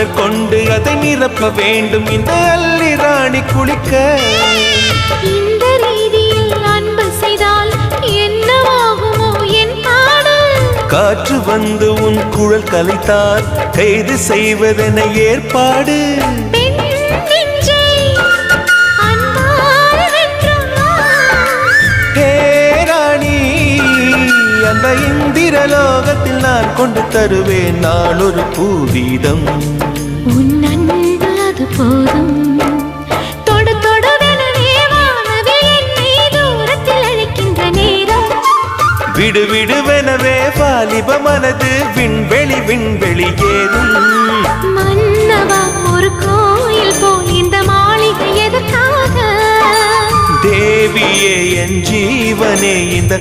மலர் கொண்டு அதை நிரப்ப வேண்டும் இந்த அல்லி ராணி குளிக்க. இந்த ரீதியில் அன்பு செய்தால் என்னவாகுமோ என் பாடு. காற்று வந்து உன் குழல் கலைத்தால் கைது செய்வதென ஏற்பாடு. அந்த இந்திரலோகத்தில் நான் கொண்டு தருவேன் நான் ஒரு பூவீதம். உன் அன்பு அது போதும். தொடு தொடுவெனவே வானவில் என்னை தூரத்தில் அழைக்கின்ற நேரம். விடு விடுவெனவே வாலிப மனது விண்வெளி விண்வெளி ஏறும். மன்னவா ஒரு கோயில் போல் இந்த மாளிகை எதற்காக? தேவியே என் ஜீவனே இந்த